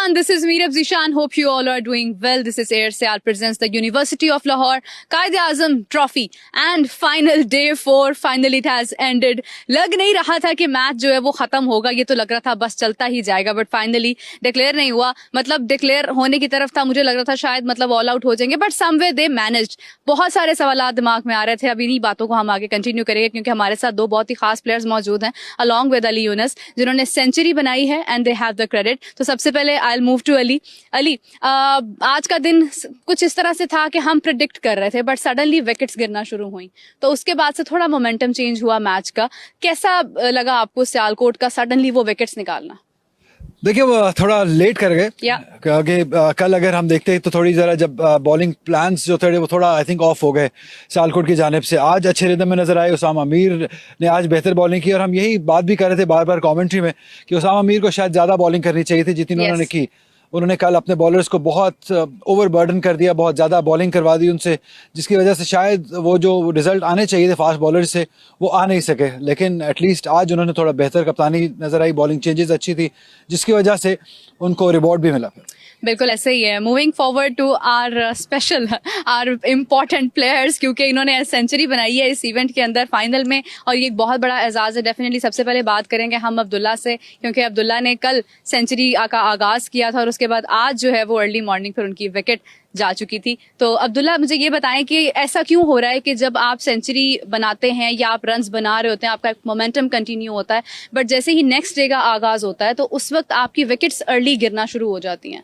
everyone, this is Meerab Zishan. Hope you all are doing well. This is Airsial presents the University of Lahore Quaid-e-Azam Trophy and final day 4. Finally it has ended. लग नहीं रहा था कि match जो है वो खत्म होगा, ये तो लग रहा था बस चलता ही जाएगा, बट फाइनली डिक्लेयर नहीं हुआ. मतलब डिक्लेयर होने की तरफ था, मुझे लग रहा था शायद मतलब ऑल आउट हो जाएंगे, बट समवे दे मैनेज्ड. बहुत सारे सवाल दिमाग में आ रहे थे. अब इन्हीं बातों को हम आगे कंटिन्यू करेंगे क्योंकि हमारे साथ दो बहुत ही खास प्लेयर्स मौजूद हैं अलॉन्ग विद अली यूनुस, जिन्होंने सेंचुरी बनाई है and they have the credit. तो सबसे पहले I will move to Ali. Ali, आज का दिन कुछ इस तरह से था कि हम प्रिडिक्ट कर रहे थे, बट सडनली विकेट्स गिरना शुरू हुई, तो उसके बाद से थोड़ा मोमेंटम चेंज हुआ मैच का. कैसा लगा आपको सियालकोट का सडनली वो विकेट्स निकालना? देखिए वो थोड़ा लेट कर गए क्योंकि कल अगर हम देखते तो थोड़ी जरा जब बॉलिंग प्लान्स जो थे वो थोड़ा आई थिंक ऑफ हो गए सियालकोट की जानिब से. आज अच्छे रिदम में नजर आए. उसामा मीर ने आज बेहतर बॉलिंग की और हम यही बात भी कर रहे थे बार बार कमेंट्री में कि उसामा मीर को शायद ज्यादा बॉलिंग करनी चाहिए थी जितनी उन्होंने की. उन्होंने कल अपने बॉलर्स को बहुत ओवरबर्डन कर दिया, बहुत ज़्यादा बॉलिंग करवा दी उनसे, जिसकी वजह से शायद वो जो रिजल्ट आने चाहिए थे फास्ट बॉलर से वो आ नहीं सके. लेकिन एटलीस्ट आज उन्होंने थोड़ा बेहतर कप्तानी नजर आई, बॉलिंग चेंजेस अच्छी थी जिसकी वजह से उनको रिवॉर्ड भी मिला. बिल्कुल ऐसे ही है. Moving forward to our special our important players, क्योंकि इन्होंने सेंचुरी बनाई है इस इवेंट के अंदर फाइनल में और ये एक बहुत बड़ा एजाज़ है. डेफिनेटली सबसे पहले बात करेंगे हम अब्दुल्ला से, क्योंकि अब्दुल्ला ने कल सेंचुरी का आगाज़ किया था और उसके बाद आज जो है वो अर्ली मॉर्निंग पर उनकी विकेट जा चुकी थी. तो अब्दुल्ला, मुझे ये बताएं कि ऐसा क्यों हो रहा है कि जब आप सेंचुरी बनाते हैं या आप रन्स बना रहे होते हैं, आपका एक मोमेंटम कंटिन्यू होता है, बट जैसे ही नेक्स्ट डे का आगाज़ होता है तो उस वक्त आपकी विकेट्स अर्ली गिरना शुरू हो जाती हैं?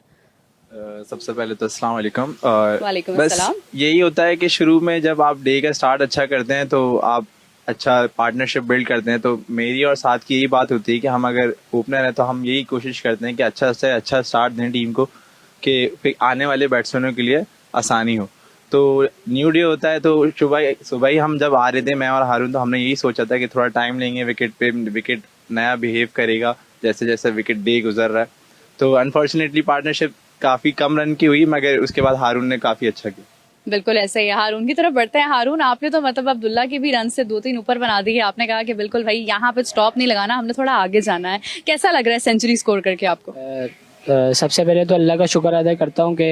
सबसे पहले तो अस्सलाम वालेकुम. वालेकुम बस अस्सलाम. यही होता है कि शुरू में जब आप डे का स्टार्ट अच्छा करते हैं तो आप अच्छा पार्टनरशिप बिल्ड करते हैं. तो मेरी और साथ की यही बात होती है कि हम अगर ओपनर हैं तो हम यही कोशिश करते हैं कि अच्छा से अच्छा स्टार्ट दें टीम को कि फिर आने वाले बैट्समैनों के लिए आसानी हो. तो न्यू डे होता है तो सुबह ही हम जब आ रहे थे मैं और हारून, तो हमने यही सोचा था कि थोड़ा टाइम लेंगे विकेट पे, विकेट नया बिहेव करेगा जैसे जैसे विकेट डे गुजर रहा है. तो अनफॉर्चुनेटली पार्टनरशिप काफ़ी कम रन की हुई, मगर उसके बाद हारून ने काफ़ी अच्छा किया. बिल्कुल ऐसे ही. हारून की तरफ बढ़ते हैं. हारून, आपने तो मतलब अब्दुल्ला की भी रन से 2-3 ऊपर बना दी है. आपने कहा कि बिल्कुल भाई यहाँ पे स्टॉप नहीं लगाना, हमने थोड़ा आगे जाना है. कैसा लग रहा है सेंचुरी स्कोर करके आपको? सबसे पहले तो अल्लाह का शुक्र अदा करता हूँ कि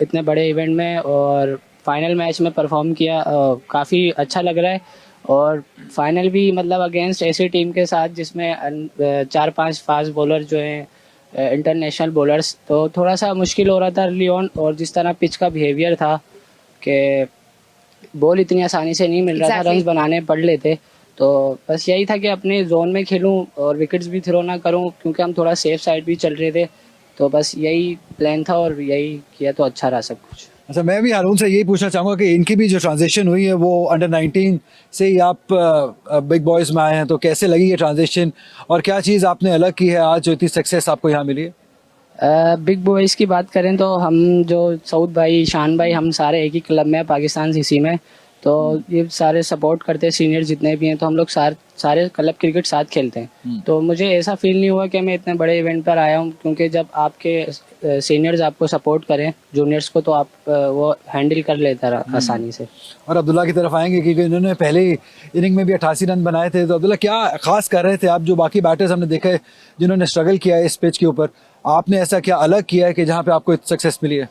इतने बड़े इवेंट में और फाइनल मैच में परफॉर्म किया. काफ़ी अच्छा लग रहा है और फाइनल भी मतलब अगेंस्ट ऐसी टीम के साथ जिसमें 4-5 फास्ट बॉलर जो हैं इंटरनेशनल बॉलर्स, तो थोड़ा सा मुश्किल हो रहा था अर्ली ऑन. और जिस तरह पिच का बिहेवियर था कि बॉल इतनी आसानी से नहीं मिल रहा था, रन्स बनाने पड़ लेते. तो बस यही था कि अपने जोन में खेलूं और विकेट्स भी थ्रो ना करूं क्योंकि हम थोड़ा सेफ साइड भी चल रहे थे. तो बस यही प्लान था और यही किया तो अच्छा रहा सब कुछ. अच्छा, मैं भी हारून से यही पूछना चाहूँगा कि इनकी भी जो ट्रांजिशन हुई है वो अंडर 19 से ही आप बिग बॉयज़ में आए हैं, तो कैसे लगी ये ट्रांजिशन और क्या चीज़ आपने अलग की है आज जो इतनी सक्सेस आपको यहाँ मिली है? बिग बॉयज़ की बात करें तो हम जो सऊद भाई, शान भाई, हम सारे एक ही क्लब में पाकिस्तान सीसी में, तो ये सारे सपोर्ट करते हैं सीनियर जितने भी हैं, तो हम लोग सारे क्लब क्रिकेट साथ खेलते हैं. तो मुझे ऐसा फील नहीं हुआ कि मैं इतने बड़े इवेंट पर आया हूँ, क्योंकि जब आपके सीनियर्स आपको सपोर्ट करें जूनियर्स को तो आप वो हैंडल कर लेता रहा आसानी से. और अब्दुल्ला की तरफ आएंगे क्योंकि इन्होंने पहले इनिंग में भी 88 रन बनाए थे. तो अब्दुल्ला, क्या खास कर रहे थे आप जो बाकी बैटर्स हमने देखा है जिन्होंने स्ट्रगल किया है इस पिच के ऊपर, आपने ऐसा क्या अलग किया है कि जहाँ पे आपको सक्सेस मिली है?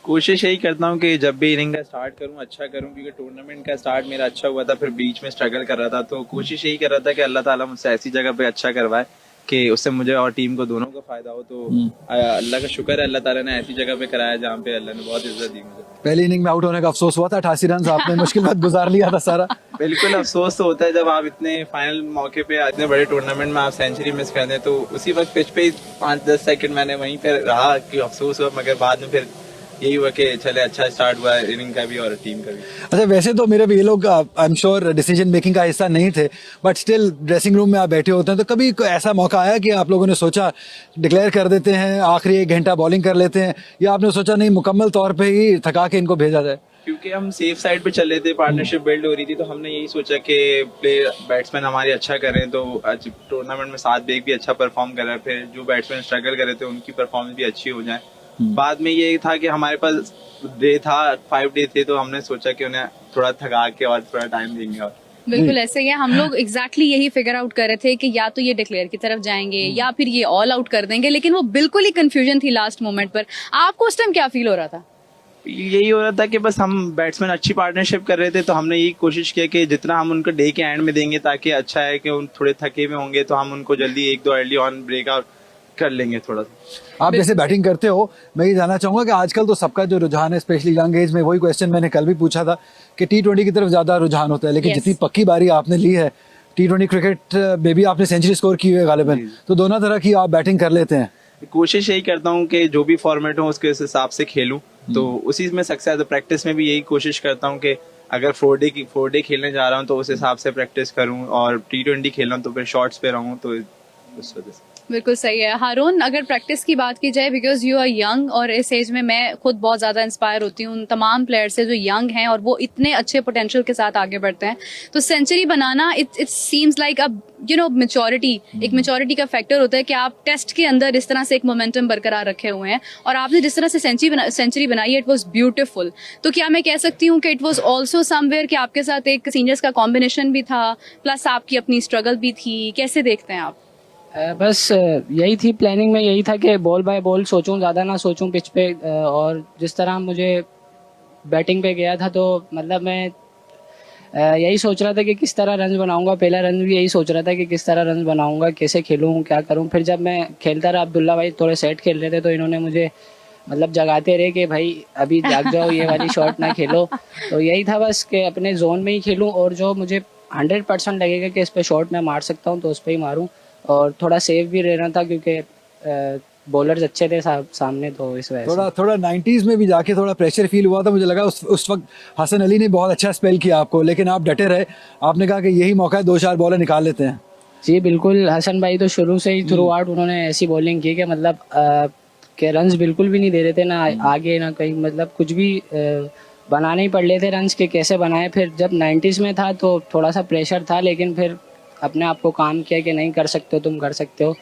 कोशिश यही करता हूँ कि जब भी इनिंग का स्टार्ट करूँ अच्छा करूँ, क्योंकि टूर्नामेंट का स्टार्ट मेरा अच्छा हुआ था, फिर बीच में स्ट्रगल कर रहा था. तो कोशिश यही कर रहा था कि अल्लाह ताला मुझसे ऐसी जगह पे अच्छा करवाए कि उससे मुझे और टीम को दोनों को फायदा हो. तो अल्लाह का शुक्र है, अल्लाह ताला ने ऐसी जगह पे कराया जहाँ पे अल्लाह ने बहुत इज्जत दी मुझे. पहली इनिंग में आउट होने का अफसोस हुआ था, 88 रन आपने मुश्किल वक्त गुजार लिया था सारा. बिल्कुल अफसोस तो होता है जब आप इतने फाइनल मौके पे इतने बड़े टूर्नामेंट में आप सेंचुरी मिस कर दें. तो उसी वक्त पिच पे 5-10 सेकंड मैंने वहीं पे रहा कि अफसोस हुआ, मगर बाद में फिर यही हुआ कि चले अच्छा स्टार्ट हुआ इनिंग का भी और टीम का भी. अच्छा, वैसे तो मेरे भी ये लोग I am sure decision making का हिस्सा नहीं थे, बट स्टिल ड्रेसिंग रूम में आप बैठे होते हैं तो कभी ऐसा मौका आया कि आप लोगों ने सोचा डिक्लेयर कर देते हैं, आखिरी 1 घंटा बॉलिंग कर लेते हैं, या आपने सोचा नहीं मुकम्मल तौर पे ही थका के इनको भेजा जाए? क्योंकि हम सेफ साइड पे चल रहे थे, पार्टनरशिप बिल्ड हो रही थी, तो हमने यही सोचा कि बैट्समैन हमारे अच्छा करें. तो आज टूर्नामेंट में सात बेग भी अच्छा परफॉर्म कर रहे, फिर जो बैट्समैन स्ट्रगल कर रहे थे उनकी परफॉर्मेंस भी अच्छी हो जाए. बाद में ये था कि हमारे पास डे था, 5 डे थे, तो हमने सोचा कि उन्हें थोड़ा थका के और थोड़ा टाइम देंगे. और बिल्कुल ऐसे ही है। हम लोग एग्जैक्टली यही फिगर आउट कर रहे थे कि या तो ये डिक्लेयर की तरफ जाएंगे या फिर ये ऑल आउट कर देंगे, लेकिन वो बिल्कुल ही कंफ्यूजन थी लास्ट मोमेंट पर। आपको उस टाइम क्या फील हो रहा था? यही हो रहा था कि बस हम बैट्समैन अच्छी पार्टनरशिप कर रहे थे, तो हमने यही कोशिश किया कि जितना हम उनको डे के एंड में देंगे, ताकि अच्छा है कि उन थोड़े थके हुए होंगे तो हम उनको जल्दी एक दो अर्ली ऑन ब्रेकआउट कर लेंगे थोड़ा सा। आप जैसे बैटिंग करते हो, मैं ये जानना चाहूंगा कि आजकल तो सबका जो रुझान है, स्पेशली यंग एज में, वही क्वेश्चन मैंने कल भी पूछा था कि T20 की तरफ ज्यादा रुझान होता है, लेकिन Yes. जितनी पक्की बारी आपने ली है T20 क्रिकेट में भी आपने सेंचुरी स्कोर की हुई है गालिबन, तो दोनों तरह की आप बैटिंग कर लेते हैं। कोशिश यही करता हूँ कि जो भी फॉर्मेट हो उसके हिसाब से खेलूं, तो उसी में सक्सेस है। प्रैक्टिस में भी यही कोशिश करता हूँ कि अगर 4 डे खेलने जा रहा हूँ तो उस हिसाब से प्रैक्टिस करूँ, और T20 खेल रहा हूँ तो फिर शॉर्ट्स पे रहूँ, तो उस वजह से। बिल्कुल सही है हारून। अगर प्रैक्टिस की बात की जाए, बिकॉज यू आर यंग, और इस एज में मैं खुद बहुत ज्यादा इंस्पायर होती हूँ उन तमाम प्लेयर से जो यंग हैं और वो इतने अच्छे पोटेंशियल के साथ आगे बढ़ते हैं, तो सेंचुरी बनाना इट सीम्स लाइक अब मेच्योरिटी, एक मेच्योरिटी का फैक्टर होता है कि आप टेस्ट के अंदर इस तरह से एक मोमेंटम बरकरार रखे हुए हैं, और आपने जिस तरह से सेंचुरी बनाई, इट वॉज ब्यूटिफुल। तो क्या मैं कह सकती हूँ कि इट वॉज ऑल्सो समवेयर कि आपके साथ एक सीनियर्स का कॉम्बिनेशन भी था, प्लस आपकी अपनी स्ट्रगल भी थी? कैसे देखते हैं आप? बस यही थी प्लानिंग में, यही था कि बॉल बाय बॉल सोचूं, ज़्यादा ना सोचूं पिच पे। और जिस तरह मुझे बैटिंग पे गया था तो मतलब मैं यही सोच रहा था कि किस तरह रन बनाऊंगा। पहला रन भी यही सोच रहा था कि किस तरह रन बनाऊंगा, कैसे खेलूं, क्या करूं। फिर जब मैं खेलता रहा, अब्दुल्ला भाई थोड़े सेट खेल रहे थे, तो इन्होंने मुझे मतलब जगाते रहे कि भाई अभी जाग जाओ, ये वाली शॉट ना खेलो। तो यही था बस कि अपने जोन में ही खेलूं, और जो मुझे 100% लगेगा कि इस पे शॉट मैं मार सकता हूँ तो उस पर ही मारूं। और थोड़ा सेफ भी रहना था क्योंकि बॉलर्स अच्छे थे सामने, तो इस वजह से थोड़ा 90s में भी जाके थोड़ा प्रेशर फील हुआ था। मुझे लगा उस वक्त हसन अली ने बहुत अच्छा स्पेल किया आपको, लेकिन आप डटे रहे। आपने कहा कि यही मौका है, 2-4 बॉलर निकाल लेते हैं। जी बिल्कुल। हसन भाई तो शुरू से ही थ्रू आउट उन्होंने ऐसी बॉलिंग की कि मतलब के रन्स बिल्कुल भी नहीं दे रहे थे, ना आगे ना कहीं, मतलब कुछ भी बनाने ही पड़ रहे थे रन्स के, कैसे बनाए। फिर जब 90s में था तो थोड़ा सा प्रेशर था, लेकिन फिर अपने आप को काम किया कि नहीं कर सकते हो, तुम कर सकते हो।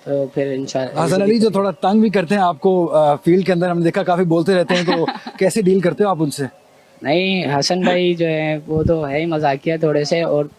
तो फिर इंशाल्लाह। हसन अली जो थोड़ा तंग भी करते हैं आपको फील्ड के अंदर, हमने देखा काफी बोलते रहते हैं, तो कैसे डील करते हो आप उनसे? नहीं, हसन भाई जो है वो तो है ही मजाकिया थोड़े से, और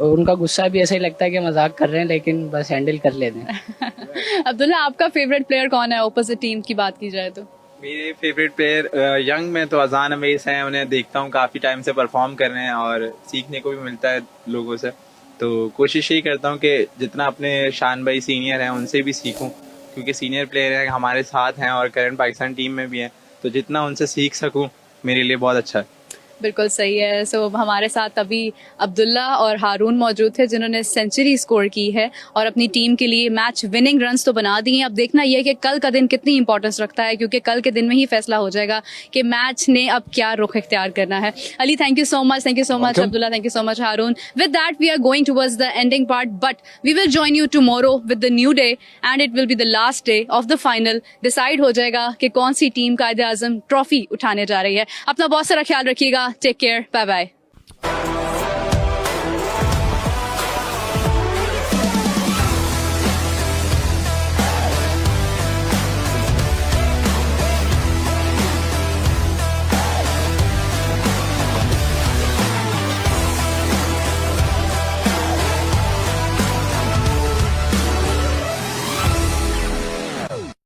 उनका गुस्सा भी ऐसा ही लगता है कि मजाक कर रहे हैं, लेकिन बस हैंडल कर लेते हैं। अब्दुल्ला, आपका फेवरेट प्लेयर कौन है ऑपोजिट टीम की बात की जाए तो? मेरे फेवरेट प्लेयर यंग में तो अजान अमीस हैं। उन्हें देखता हूँ काफ़ी टाइम से परफॉर्म कर रहे हैं, और सीखने को भी मिलता है लोगों से। तो कोशिश यही करता हूँ कि जितना अपने शान भाई सीनियर हैं उनसे भी सीखूं, क्योंकि सीनियर प्लेयर हैं, हमारे साथ हैं और करंट पाकिस्तान टीम में भी हैं, तो जितना उनसे सीख सकूं मेरे लिए बहुत अच्छा है। बिल्कुल सही है। सो हमारे साथ अभी अब्दुल्ला और हारून मौजूद थे जिन्होंने सेंचुरी स्कोर की है और अपनी टीम के लिए मैच विनिंग रन्स तो बना दिए हैं। अब देखना यह है कि कल का दिन कितनी इंपॉर्टेंस रखता है, क्योंकि कल के दिन में ही फैसला हो जाएगा कि मैच ने अब क्या रुख इख्तियार करना है। Ali, thank you so much. Thank you so much Abdullah, thank you so much Haroon. With that we are going towards the ending part, but we will join you tomorrow with the new day, and it will be the last day of the final. Decide हो जाएगा कि कौन सी team कायदे आजम trophy उठाने जा रही है। अपना बहुत सारा ख्याल रखिएगा। Take care, bye bye.